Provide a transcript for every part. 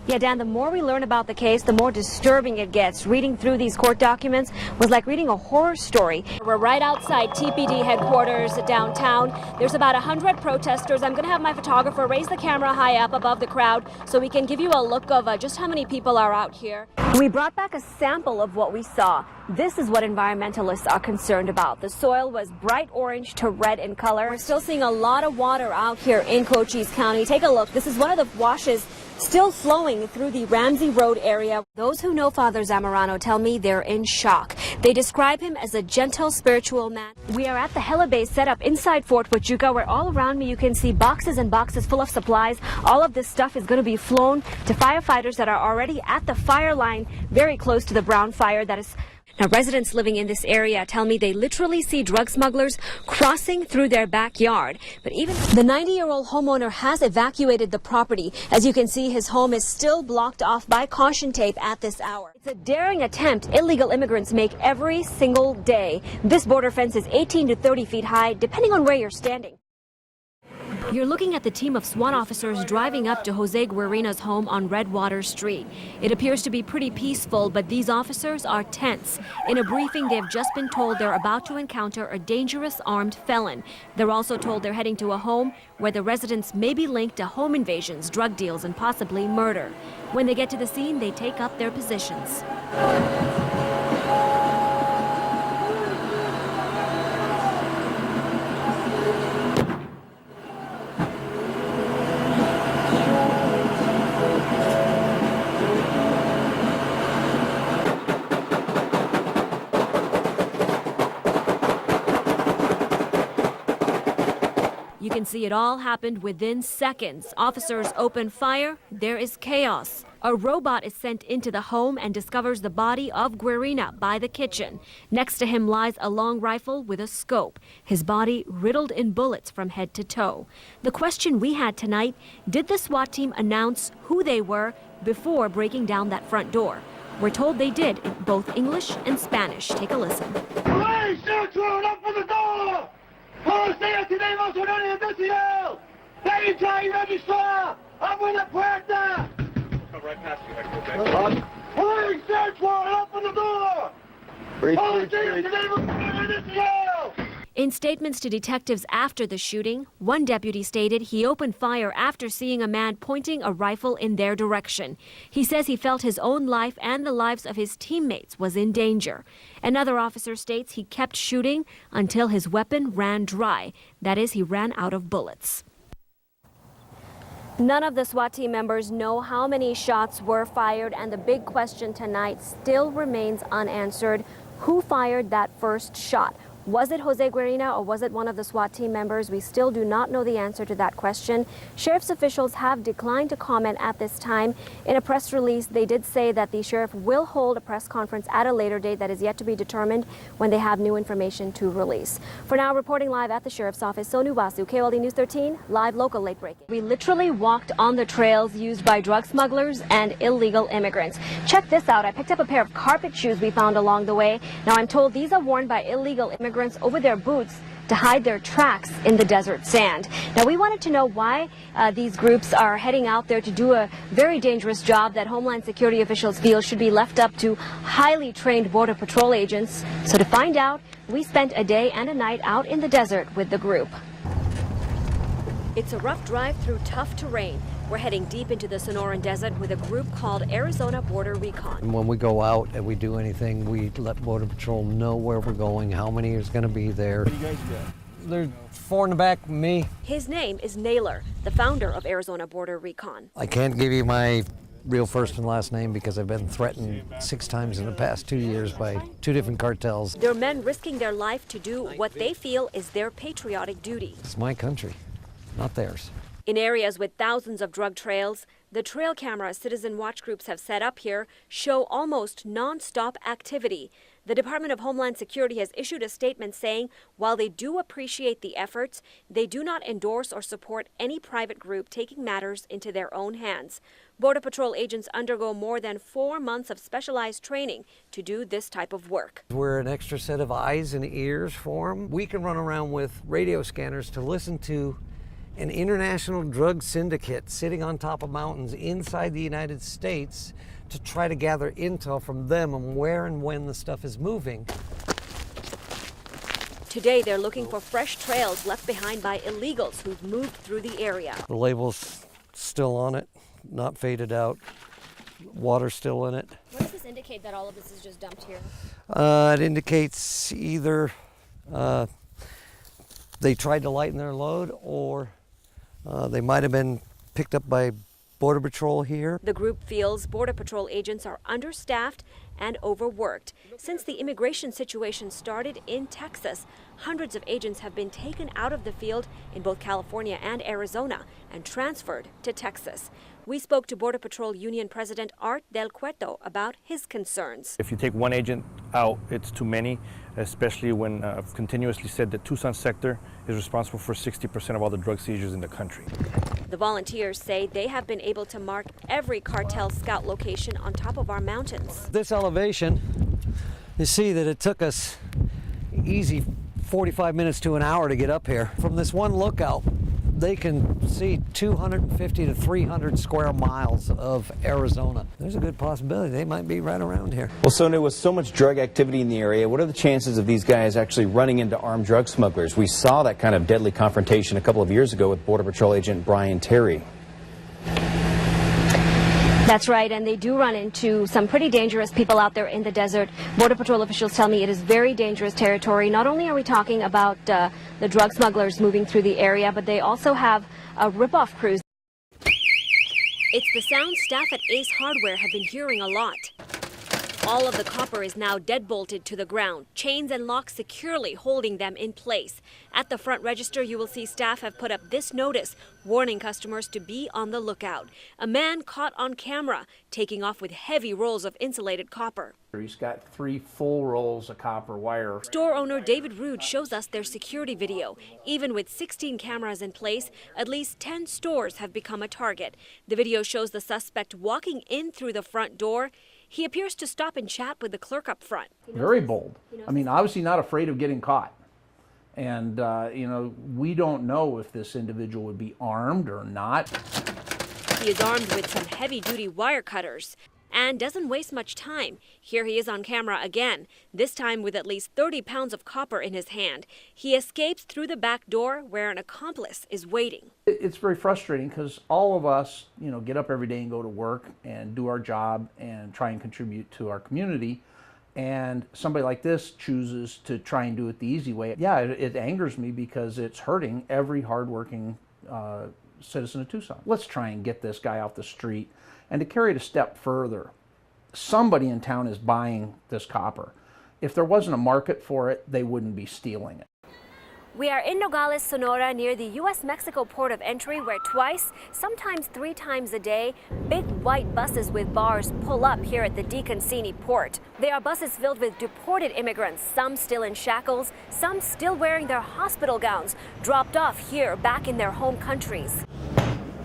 Yeah, Dan, the more we learn about the case, the more disturbing it gets. Reading through these court documents was like reading a horror story. We're right outside TPD headquarters downtown. There's about 100 protesters. I'm going to have my photographer raise the camera high up above the crowd so we can give you a look of just how many people are out here. We brought back a sample of what we saw. This is what environmentalists are concerned about. The soil was bright orange to red in color. We're still seeing a lot of water out here in Cochise County. Take a look. This is one of the washes still flowing through the Ramsey Road area. Those who know Father Zamorano tell me they're in shock. They describe him as a gentle spiritual man. We are at the heli base set up inside Fort Huachuca, where all around me you can see boxes and boxes full of supplies. All of this stuff is going to be flown to firefighters that are already at the fire line very close to the Brown fire that is. Now, residents living in this area tell me they literally see drug smugglers crossing through their backyard. But even the 90-year-old homeowner has evacuated the property. As you can see, his home is still blocked off by caution tape at this hour. It's a daring attempt illegal immigrants make every single day. This border fence is 18 to 30 feet high, depending on where you're standing. You're looking at the team of SWAT officers driving up to Jose Guerina's home on Redwater Street. It appears to be pretty peaceful, but these officers are tense. In a briefing, they've just been told they're about to encounter a dangerous armed felon. They're also told they're heading to a home where the residents may be linked to home invasions, drug deals, and possibly murder. When they get to the scene, they take up their positions. You can see it all happened within seconds. Officers open fire. There is chaos. A robot is sent into the home and discovers the body of Guerina by the kitchen. Next to him lies a long rifle with a scope, his body riddled in bullets from head to toe. The question we had tonight, did the SWAT team announce who they were before breaking down that front door? We're told they did in both English and Spanish. Take a listen. Police, open the door! ¡Policía, tenemos una identidad! ¡Derecha y registrar! ¡Abre la puerta! Come right past you, okay? Police, search warrant, open the door! ¡Policía, tenemos una identidad! In statements to detectives after the shooting, one deputy stated he opened fire after seeing a man pointing a rifle in their direction. He says he felt his own life and the lives of his teammates was in danger. Another officer states he kept shooting until his weapon ran dry. That is, he ran out of bullets. None of the SWAT team members know how many shots were fired, and the big question tonight still remains unanswered. Who fired that first shot? Was it Jose Guerina or was it one of the SWAT team members? We still do not know the answer to that question. Sheriff's officials have declined to comment at this time. In a press release, they did say that the sheriff will hold a press conference at a later date that is yet to be determined when they have new information to release. For now, reporting live at the sheriff's office, Sonu Basu, KOLD News 13, live local late breaking. We literally walked on the trails used by drug smugglers and illegal immigrants. Check this out. I picked up a pair of carpet shoes we found along the way. Now I'm told these are worn by illegal immigrants over their boots to hide their tracks in the desert sand. Now, we wanted to know why these groups are heading out there to do a very dangerous job that Homeland Security officials feel should be left up to highly trained Border Patrol agents. So to find out, we spent a day and a night out in the desert with the group. It's a rough drive through tough terrain. We're heading deep into the Sonoran Desert with a group called Arizona Border Recon. When we go out and we do anything, we let Border Patrol know where we're going, how many is going to be there. What do you guys got? There's 4 in the back, me. His name is Naylor, the founder of Arizona Border Recon. I can't give you my real first and last name because I've been threatened 6 times in the past 2 years by 2 different cartels. They're men risking their life to do what they feel is their patriotic duty. It's my country, not theirs. In areas with thousands of drug trails, the trail cameras citizen watch groups have set up here show almost non-stop activity. The Department of Homeland Security has issued a statement saying while they do appreciate the efforts, they do not endorse or support any private group taking matters into their own hands. Border Patrol agents undergo more than 4 months of specialized training to do this type of work. We're an extra set of eyes and ears for them. We can run around with radio scanners to listen to an international drug syndicate sitting on top of mountains inside the United States to try to gather intel from them on where and when the stuff is moving. Today, they're looking for fresh trails left behind by illegals who've moved through the area. The label's still on it, not faded out. Water's still in it. What does this indicate that all of this is just dumped here? It indicates either they tried to lighten their load, or they might have been picked up by Border Patrol here. The group feels Border Patrol agents are understaffed and overworked. Since the immigration situation started in Texas, hundreds of agents have been taken out of the field in both California and Arizona and transferred to Texas. We spoke to Border Patrol Union President Art Del Cueto about his concerns. If you take one agent out, it's too many, especially when I've continuously said that Tucson sector is responsible for 60% of all the drug seizures in the country. The volunteers say they have been able to mark every cartel scout location on top of our mountains. This elevation, you see that it took us easy 45 minutes to an hour to get up here. From this one lookout, they can see 250 to 300 square miles of Arizona. There's a good possibility they might be right around here. Well, Sonu, with so much drug activity in the area, what are the chances of these guys actually running into armed drug smugglers? We saw that kind of deadly confrontation a couple of years ago with Border Patrol agent Brian Terry. That's right, and they do run into some pretty dangerous people out there in the desert. Border Patrol officials tell me it is very dangerous territory. Not only are we talking about the drug smugglers moving through the area, but they also have rip-off crews. It's the sound staff at Ace Hardware have been hearing a lot. All of the copper is now deadbolted to the ground, chains and locks securely holding them in place. At the front register, you will see staff have put up this notice, warning customers to be on the lookout. A man caught on camera, taking off with heavy rolls of insulated copper. He's got 3 full rolls of copper wire. Store owner David Rude shows us their security video. Even with 16 cameras in place, at least 10 stores have become a target. The video shows the suspect walking in through the front door. He appears to stop and chat with the clerk up front. Very bold. I mean, obviously not afraid of getting caught. And, you know, we don't know if this individual would be armed or not. He is armed with some heavy-duty wire cutters and doesn't waste much time. Here he is on camera again, this time with at least 30 pounds of copper in his hand. He escapes through the back door where an accomplice is waiting. It's very frustrating because all of us, you know, get up every day and go to work and do our job and try and contribute to our community. And somebody like this chooses to try and do it the easy way. Yeah, it angers me because it's hurting every hardworking citizen of Tucson. Let's try and get this guy off the street. And to carry it a step further, somebody in town is buying this copper. If there wasn't a market for it, they wouldn't be stealing it. We are in Nogales, Sonora, near the U.S.-Mexico port of entry, where twice, sometimes 3 times a day, big white buses with bars pull up here at the DeConcini port. They are buses filled with deported immigrants, some still in shackles, some still wearing their hospital gowns, dropped off here back in their home countries.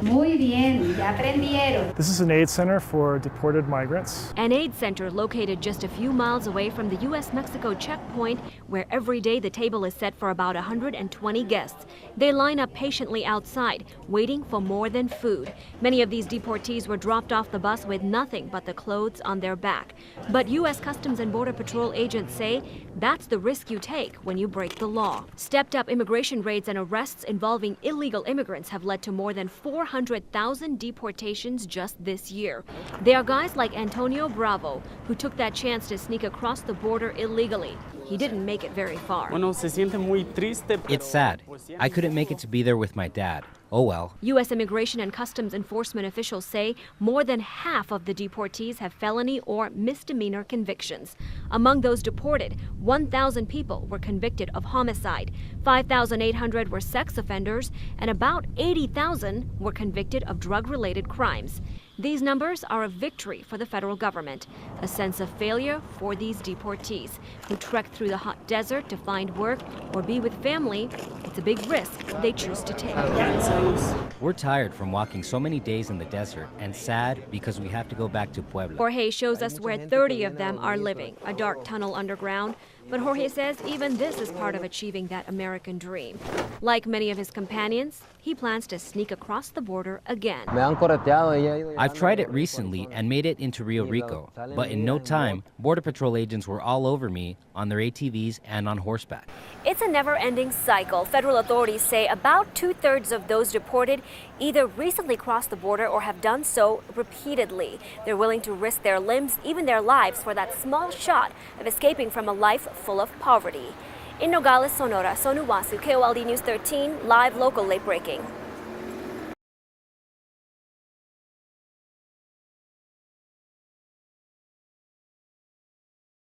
Muy bien, ya aprendieron. This is an aid center for deported migrants. An aid center located just a few miles away from the U.S.-Mexico checkpoint, where every day the table is set for about 120 guests. They line up patiently outside, waiting for more than food. Many of these deportees were dropped off the bus with nothing but the clothes on their back. But U.S. Customs and Border Patrol agents say that's the risk you take when you break the law. Stepped-up immigration raids and arrests involving illegal immigrants have led to more than 400,000 deportations just this year. They are guys like Antonio Bravo, who took that chance to sneak across the border illegally. He didn't make it very far. It's sad. I couldn't make it to be there with my dad. Oh well. U.S. Immigration and Customs Enforcement officials say more than half of the deportees have felony or misdemeanor convictions. Among those deported, 1,000 people were convicted of homicide, 5,800 were sex offenders, and about 80,000 were convicted of drug-related crimes. These numbers are a victory for the federal government, a sense of failure for these deportees who trek through the hot desert to find work or be with family. It's a big risk they choose to take. We're tired from walking so many days in the desert and sad because we have to go back to Puebla. Jorge shows us where 30 of them are living, a dark tunnel underground. But Jorge says even this is part of achieving that American dream. Like many of his companions, he plans to sneak across the border again. I've tried it recently and made it into Rio Rico, but in no time, Border Patrol agents were all over me on their ATVs and on horseback. It's a never-ending cycle. Federal authorities say about 2/3 of those deported either recently crossed the border or have done so repeatedly. They're willing to risk their limbs, even their lives, for that small shot of escaping from a life full of poverty. In Nogales, Sonora, Sonu Wasu, KOLD News 13, live local late breaking.